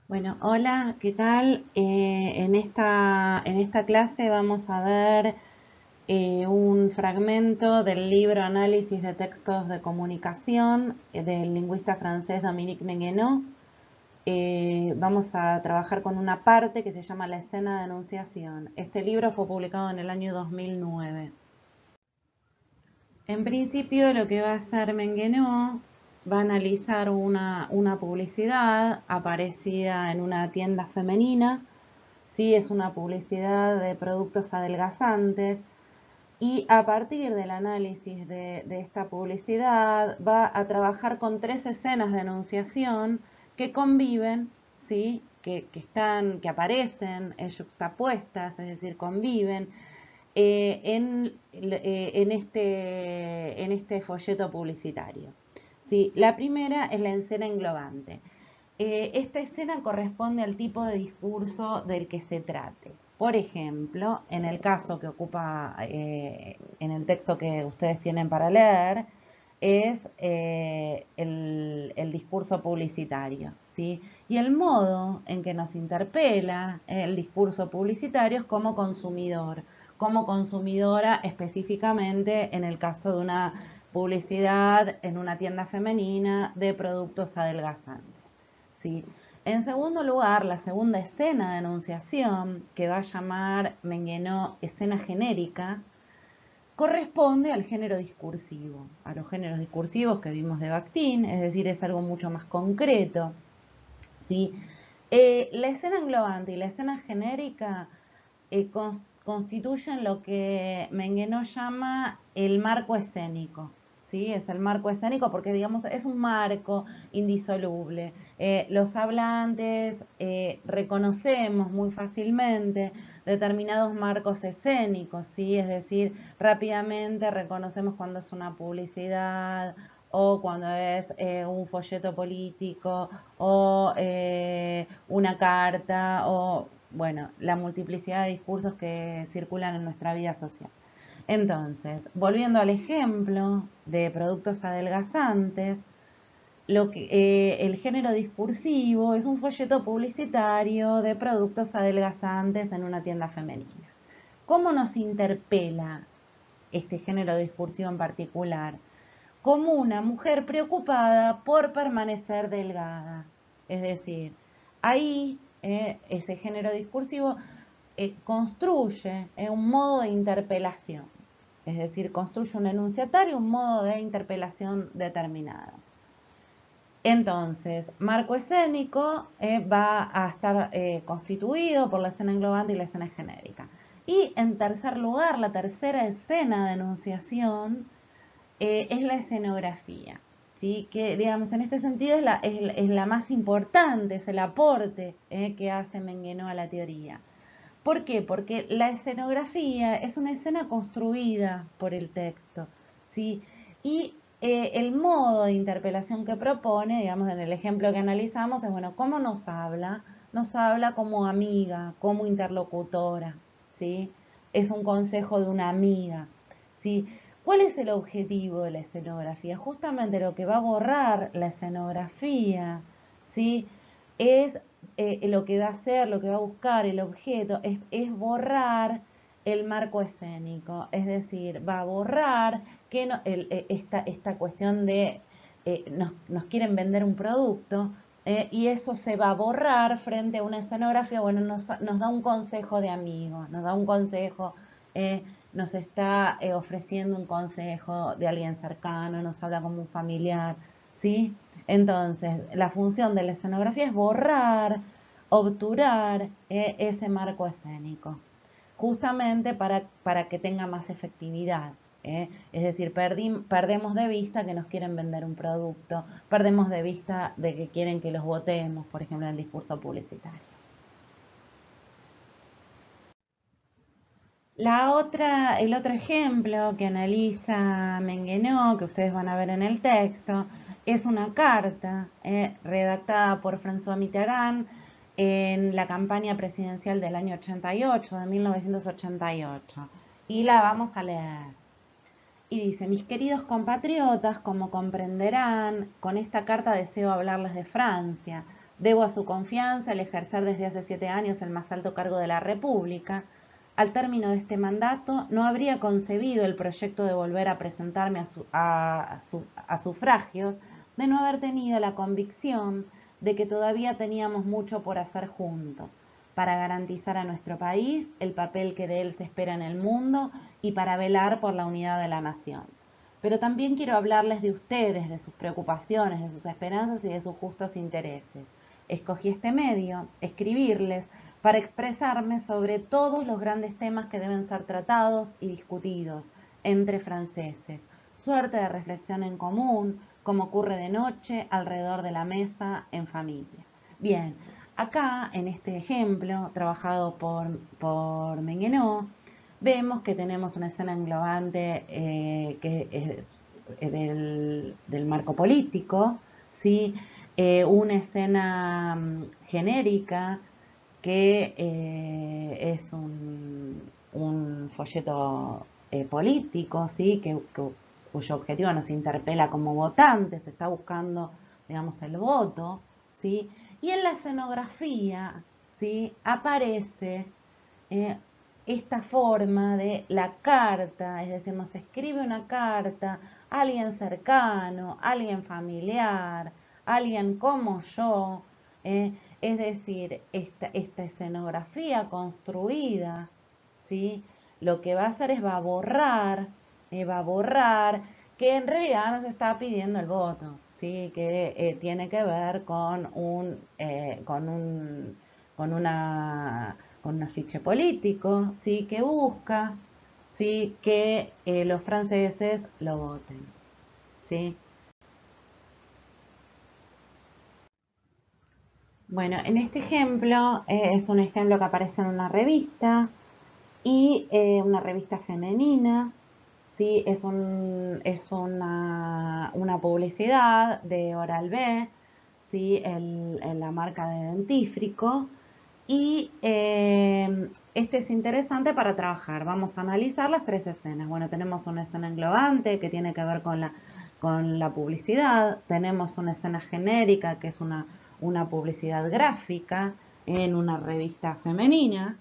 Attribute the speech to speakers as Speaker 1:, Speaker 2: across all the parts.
Speaker 1: Bueno, hola, ¿qué tal? En esta clase vamos a ver un fragmento del libro Análisis de textos de comunicación del lingüista francés Dominique Menguenot. Vamos a trabajar con una parte que se llama La escena de enunciación. Este libro fue publicado en el año 2009. En principio lo que va a hacer Menguenot va a analizar una publicidad aparecida en una tienda femenina. Sí, es una publicidad de productos adelgazantes y a partir del análisis de esta publicidad va a trabajar con tres escenas de enunciación que conviven, ¿sí? Que aparecen yuxtapuestas, es decir, conviven en este folleto publicitario. ¿Sí? La primera es la escena englobante. Esta escena corresponde al tipo de discurso del que se trate. Por ejemplo, en el caso que ocupa en el texto que ustedes tienen para leer, es el discurso publicitario, ¿sí? Y el modo en que nos interpela el discurso publicitario es como consumidor, como consumidora específicamente en el caso de una publicidad en una tienda femenina de productos adelgazantes. ¿Sí? En segundo lugar, la segunda escena de enunciación, que va a llamar Menguenot escena genérica, corresponde al género discursivo, a los géneros discursivos que vimos de Bakhtin, es decir, es algo mucho más concreto. ¿Sí? La escena englobante y la escena genérica constituyen lo que Menguenot llama el marco escénico. ¿Sí? Es el marco escénico porque, digamos, es un marco indisoluble. Los hablantes reconocemos muy fácilmente determinados marcos escénicos, ¿sí? Es decir, rápidamente reconocemos cuando es una publicidad o cuando es un folleto político o una carta o, bueno, la multiplicidad de discursos que circulan en nuestra vida social. Entonces, volviendo al ejemplo de productos adelgazantes, el género discursivo es un folleto publicitario de productos adelgazantes en una tienda femenina. ¿Cómo nos interpela este género discursivo en particular? Como una mujer preocupada por permanecer delgada. Es decir, ahí ese género discursivo construye un modo de interpelación. Es decir, construye un enunciatario, un modo de interpelación determinado. Entonces, marco escénico va a estar constituido por la escena englobante y la escena genérica. Y en tercer lugar, la tercera escena de enunciación es la escenografía, ¿sí? Que, digamos, en este sentido es la más importante, es el aporte que hace Menguenot a la teoría. ¿Por qué? Porque la escenografía es una escena construida por el texto, ¿sí? Y el modo de interpelación que propone, digamos, en el ejemplo que analizamos, es, bueno, ¿cómo nos habla? Nos habla como amiga, como interlocutora, ¿sí? Es un consejo de una amiga, ¿sí? ¿Cuál es el objetivo de la escenografía? Justamente lo que va a borrar la escenografía, ¿sí? Es lo que va a hacer, lo que va a buscar el objeto, es borrar el marco escénico, es decir, va a borrar que no, esta cuestión de nos quieren vender un producto y eso se va a borrar frente a una escenografía, bueno, nos da un consejo de amigo, nos da un consejo, nos está ofreciendo un consejo de alguien cercano, nos habla como un familiar, ¿sí? Entonces, la función de la escenografía es borrar, obturar ese marco escénico, justamente para que tenga más efectividad. Es decir, perdemos de vista que nos quieren vender un producto, perdemos de vista de que quieren que los votemos, por ejemplo, en el discurso publicitario. El otro ejemplo que analiza Menguenot, que ustedes van a ver en el texto, es una carta redactada por François Mitterrand en la campaña presidencial del año 88, de 1988. Y la vamos a leer. Y dice: mis queridos compatriotas, como comprenderán, con esta carta deseo hablarles de Francia, Debo a su confianza el ejercer desde hace 7 años el más alto cargo de la República. Al término de este mandato, no habría concebido el proyecto de volver a presentarme a sufragios de no haber tenido la convicción de que todavía teníamos mucho por hacer juntos, para garantizar a nuestro país el papel que de él se espera en el mundo y para velar por la unidad de la nación. Pero también quiero hablarles de ustedes, de sus preocupaciones, de sus esperanzas y de sus justos intereses. Escogí este medio, escribirles, para expresarme sobre todos los grandes temas que deben ser tratados y discutidos entre franceses. Suerte de reflexión en común, como ocurre de noche alrededor de la mesa en familia. Bien, acá en este ejemplo, trabajado por Menguenot, vemos que tenemos una escena englobante que es del marco político, ¿sí? Una escena genérica que es un folleto político, ¿sí? Cuyo objetivo nos interpela como votantes, se está buscando, digamos, el voto, ¿sí? Y en la escenografía, ¿sí? Aparece esta forma de la carta, es decir, nos escribe una carta a alguien cercano, alguien familiar, alguien como yo, es decir, esta escenografía construida, ¿sí? Lo que va a hacer es va a borrar que en realidad nos está pidiendo el voto, ¿sí? Que tiene que ver con un afiche político, ¿sí? Que busca, ¿sí? Que los franceses lo voten, ¿sí? Bueno, en este ejemplo es un ejemplo que aparece en una revista y una revista femenina, ¿sí? Es una publicidad de Oral-B, ¿sí? La marca de dentífrico. Y este es interesante para trabajar. Vamos a analizar las 3 escenas. Bueno, tenemos una escena englobante que tiene que ver con la publicidad. Tenemos una escena genérica que es una publicidad gráfica en una revista femenina.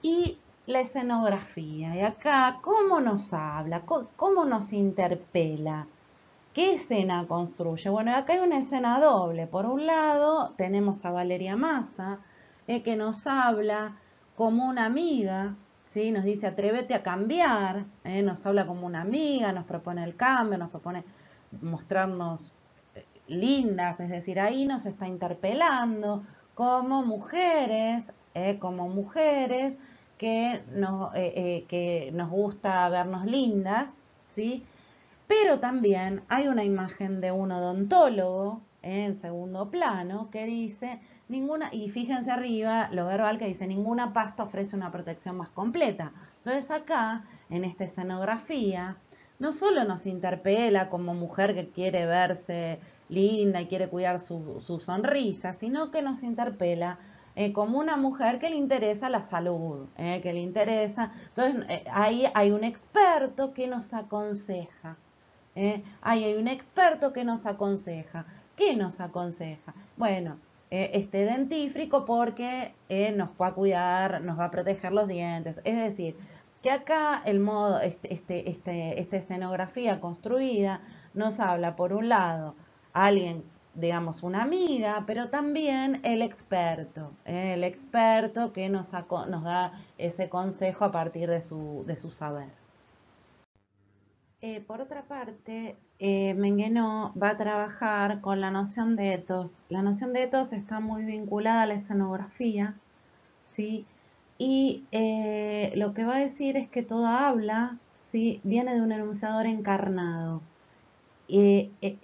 Speaker 1: Y la escenografía. Y acá, ¿cómo nos habla? ¿Cómo nos interpela? ¿Qué escena construye? Bueno, acá hay una escena doble. Por un lado, tenemos a Valeria Massa, que nos habla como una amiga, ¿sí? Nos dice, atrévete a cambiar, nos habla como una amiga, nos propone el cambio, nos propone mostrarnos lindas, es decir, ahí nos está interpelando como mujeres que nos gusta vernos lindas, ¿sí? Pero también hay una imagen de un odontólogo en segundo plano que dice, y fíjense arriba lo verbal que dice, ninguna pasta ofrece una protección más completa. Entonces acá, en esta escenografía, no solo nos interpela como mujer que quiere verse linda y quiere cuidar su sonrisa, sino que nos interpela como una mujer que le interesa la salud, que le interesa. Entonces ahí hay un experto que nos aconseja. Ahí hay un experto que nos aconseja. ¿Qué nos aconseja? Bueno, este dentífrico porque nos va a cuidar, nos va a proteger los dientes. Es decir, que acá el modo, esta escenografía construida nos habla, por un lado, alguien, digamos, una amiga, pero también el experto que nos da ese consejo a partir de su saber. Por otra parte, Menguenot va a trabajar con la noción de etos. La noción de etos está muy vinculada a la escenografía, ¿sí? Y lo que va a decir es que toda habla, ¿sí? Viene de un enunciador encarnado, eh, eh,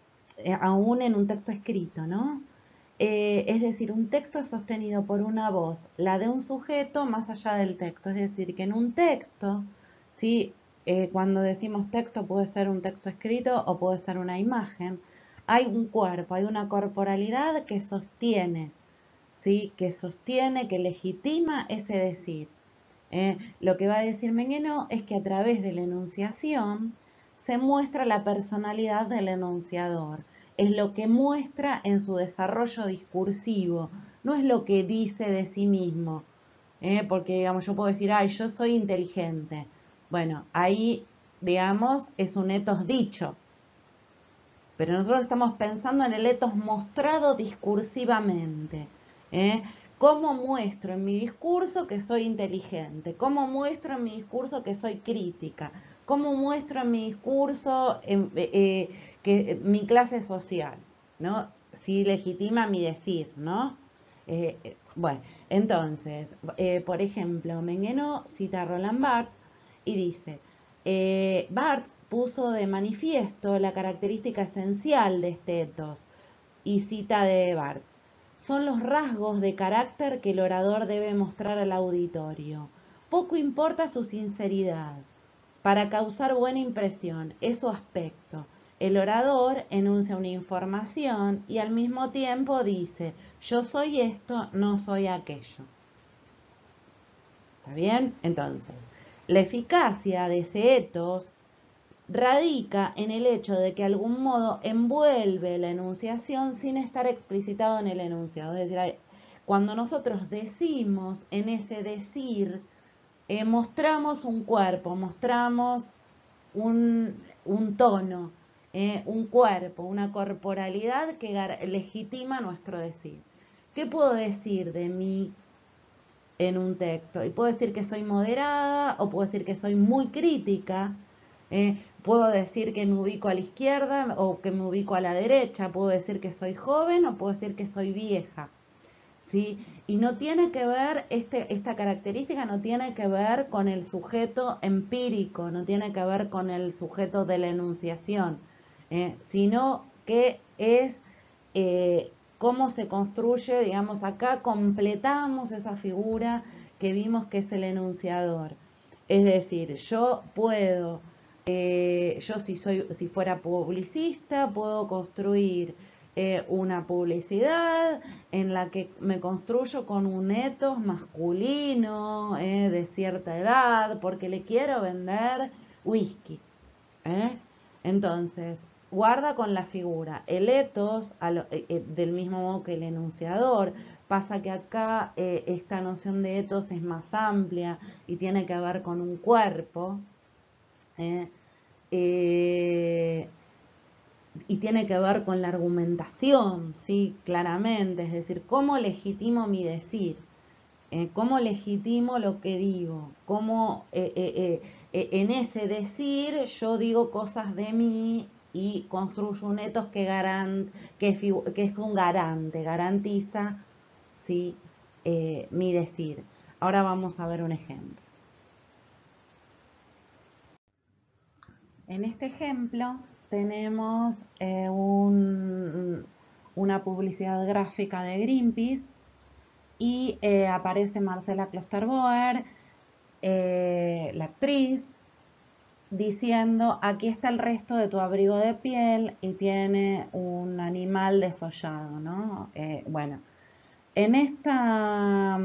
Speaker 1: aún en un texto escrito, ¿no? Es decir, un texto sostenido por una voz, la de un sujeto más allá del texto. Es decir, que en un texto, ¿sí? Cuando decimos texto puede ser un texto escrito o puede ser una imagen, hay un cuerpo, hay una corporalidad que sostiene, ¿sí? Que sostiene, que legitima ese decir. Lo que va a decir Menguenot es que a través de la enunciación se muestra la personalidad del enunciador. es lo que muestra en su desarrollo discursivo, no es lo que dice de sí mismo. Porque, digamos, yo puedo decir, ay, yo soy inteligente. Bueno, ahí, digamos, es un etos dicho. Pero nosotros estamos pensando en el etos mostrado discursivamente. ¿eh? ¿Cómo muestro en mi discurso que soy inteligente? ¿Cómo muestro en mi discurso que soy crítica? ¿Cómo muestro en mi discurso que mi clase social? ¿No? Si legitima mi decir, ¿no? Bueno, entonces, por ejemplo, Menguenó cita a Roland Barthes y dice, Barthes puso de manifiesto la característica esencial de este etos, y cita de Barthes, son los rasgos de carácter que el orador debe mostrar al auditorio. Poco importa su sinceridad. Para causar buena impresión es su aspecto. El orador enuncia una información y al mismo tiempo dice, yo soy esto, no soy aquello. ¿Está bien? Entonces, la eficacia de ese etos radica en el hecho de que de algún modo envuelve la enunciación sin estar explicitado en el enunciado. Es decir, cuando nosotros decimos, en ese decir, mostramos un cuerpo, mostramos un tono, un cuerpo, una corporalidad que legitima nuestro decir. ¿Qué puedo decir de mí en un texto? Y puedo decir que soy moderada o puedo decir que soy muy crítica. Puedo decir que me ubico a la izquierda o que me ubico a la derecha. Puedo decir que soy joven o puedo decir que soy vieja. ¿Sí? Y no tiene que ver, esta característica no tiene que ver con el sujeto empírico, no tiene que ver con el sujeto de la enunciación, sino que es cómo se construye, digamos, acá completamos esa figura que vimos que es el enunciador. Es decir, yo puedo, yo si fuera publicista, puedo construir una publicidad en la que me construyo con un etos masculino de cierta edad porque le quiero vender whisky. Entonces, guarda con la figura. El etos, del mismo modo que el enunciador, pasa que acá esta noción de etos es más amplia y tiene que ver con un cuerpo. Y tiene que ver con la argumentación, ¿sí? Claramente, es decir, cómo legitimo mi decir, cómo legitimo lo que digo, cómo en ese decir yo digo cosas de mí y construyo un etos que es un garante, garantiza, ¿sí? Mi decir. Ahora vamos a ver un ejemplo. En este ejemplo tenemos una publicidad gráfica de Greenpeace y aparece Marcela Klosterboer, la actriz, diciendo, aquí está el resto de tu abrigo de piel, y tiene un animal desollado, ¿no? Bueno, en esta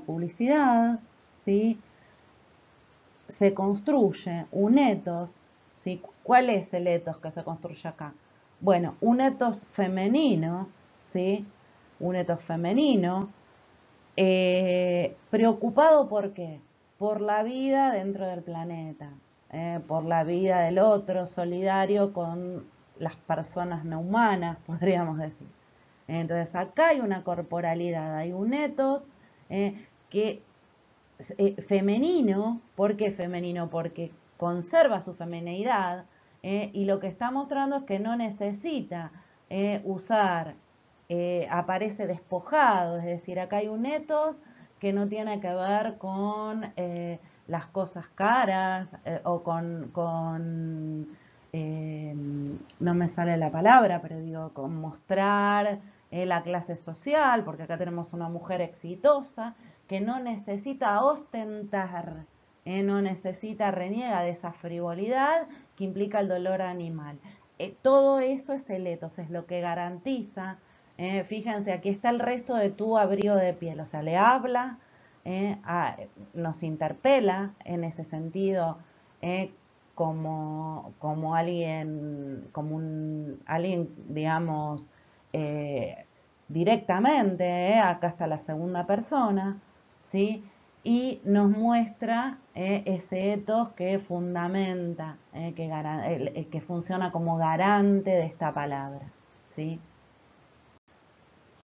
Speaker 1: publicidad, ¿sí? Se construye un etos, ¿sí? ¿Cuál es el etos que se construye acá? Bueno, un etos femenino, ¿sí? Un etos femenino, preocupado ¿por qué? Por la vida dentro del planeta, por la vida del otro, solidario con las personas no humanas, podríamos decir. Entonces acá hay una corporalidad, hay un etos que femenino. ¿Por qué femenino? Porque conserva su femineidad y lo que está mostrando es que no necesita usar, aparece despojado, es decir, acá hay un etos que no tiene que ver con las cosas caras o no me sale la palabra, pero digo, con mostrar la clase social, porque acá tenemos una mujer exitosa que no necesita ostentar, no necesita, reniega de esa frivolidad que implica el dolor animal. Todo eso es el etos, es lo que garantiza. Fíjense, aquí está el resto de tu abrigo de piel, o sea, le habla, nos interpela en ese sentido, como alguien, alguien, digamos, directamente, acá está la segunda persona, ¿sí? Y nos muestra ese ethos que fundamenta, que funciona como garante de esta palabra, ¿sí?